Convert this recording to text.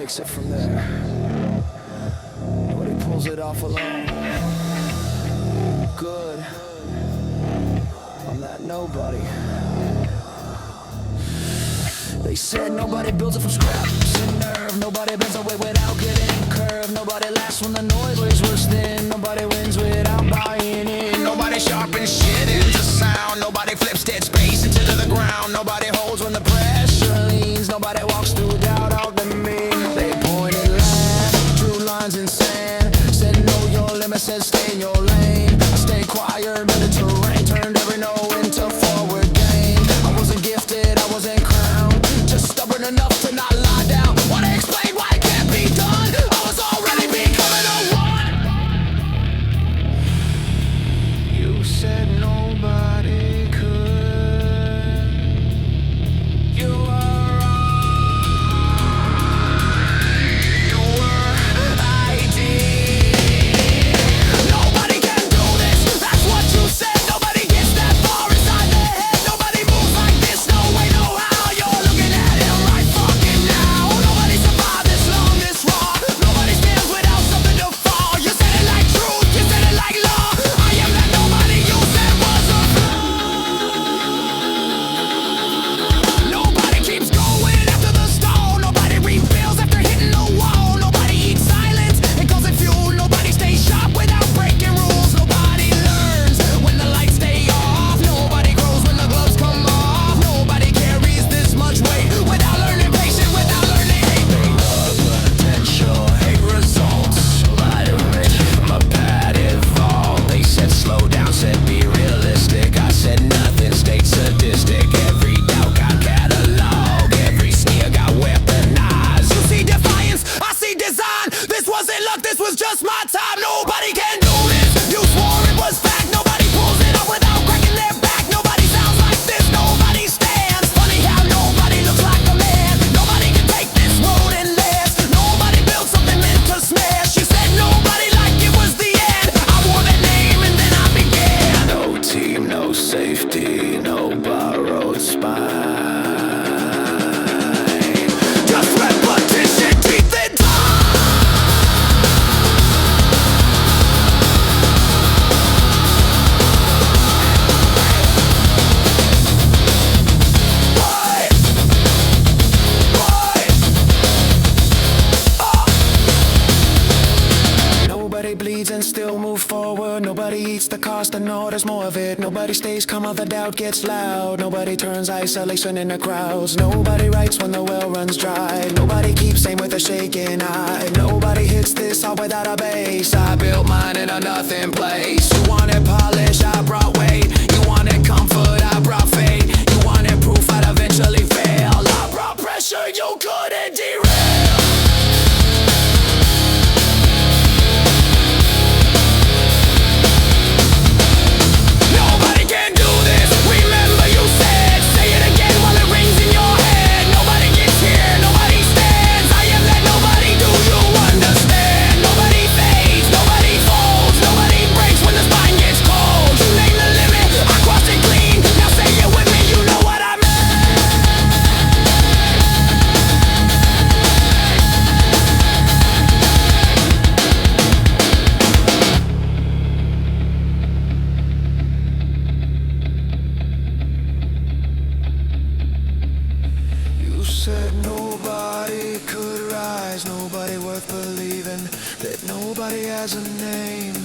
takes it from there. Nobody pulls it off alone. Good. I'm that nobody. They said nobody builds it from scraps and nerve. Nobody bends away without getting curved. Nobody laughs when the noise weighs worse than. Nobody wins without buying in. Nobody sharpens shit into sound. Nobody flips dead space into the ground. Nobody holds when the pressure leans. Nobody walks through doubt out to me. They pointed land, drew lines in sand. Said know your limit, said stay in your lane. I stayed quiet, but the terrain turned every no into forward gain. I wasn't gifted, I wasn't crowned, just stubborn enough to not lie down. Wanna explain why it can't be done? I was already becoming a one. You said nobody could. You were right. You were ideal. Nobody can do this, that's what you said. Nobody gets that far inside their head. Nobody moves like this, no way, no how. You're looking at it right fucking now. Nobody survived this long, this raw. Nobody stands without something to fall. You said it like truth, you said it like law. I am that nobody you said was a flaw. Nobody keeps going after the stone. Nobody refills after hitting the wall. Nobody eats silence and calls it fuel. Nobody stays sharp without breaking rules. Nobody learns when the lights stay off. Nobody grows when the gloves come off. Nobody carries this much weight without learning patience, without learning hate. They love potential, hate results. Light of rich, my pad evolved. They said slow down, said be realistic. I said nothing, stayed sadistic. Every doubt got cataloged, every sneer got weaponized. You see defiance, I see design. This wasn't luck, this was just my time. Nobody can do this, you swore it was fact. Nobody pulls it up without cracking their back. Nobody sounds like this, nobody stands. Funny how nobody looks like a man. Nobody can take this road and last. Nobody built something meant to smash. You said nobody like it was the end. I wore that name and then I began. No team, no safety, no borrowed spine. Just repetition, teeth and Nobody bleeds and still move forward. Nobody eats the cost and know there's more of it. Nobody stays calm while the doubt gets loud. Nobody turns isolation into crowds. Nobody writes when the well runs dry. Nobody keeps aim with a shaking eye. Nobody hits this all without a base. I built mine in a nothing place. You wanted polish, I brought weight. You wanted comfort, I brought fate. You wanted proof, I'd eventually fail. I brought pressure, you couldn't derail. Nobody can do this. Remember you said, say it again while it rings in your head. Nobody gets here, nobody stands. I am that nobody, do you understand? Nobody fades, nobody folds, nobody breaks when the spine gets cold. You name the limit, I crossed it clean. Now say it with me, you know what I mean. You said nobody could rise, nobody worth believing, that nobody has a name.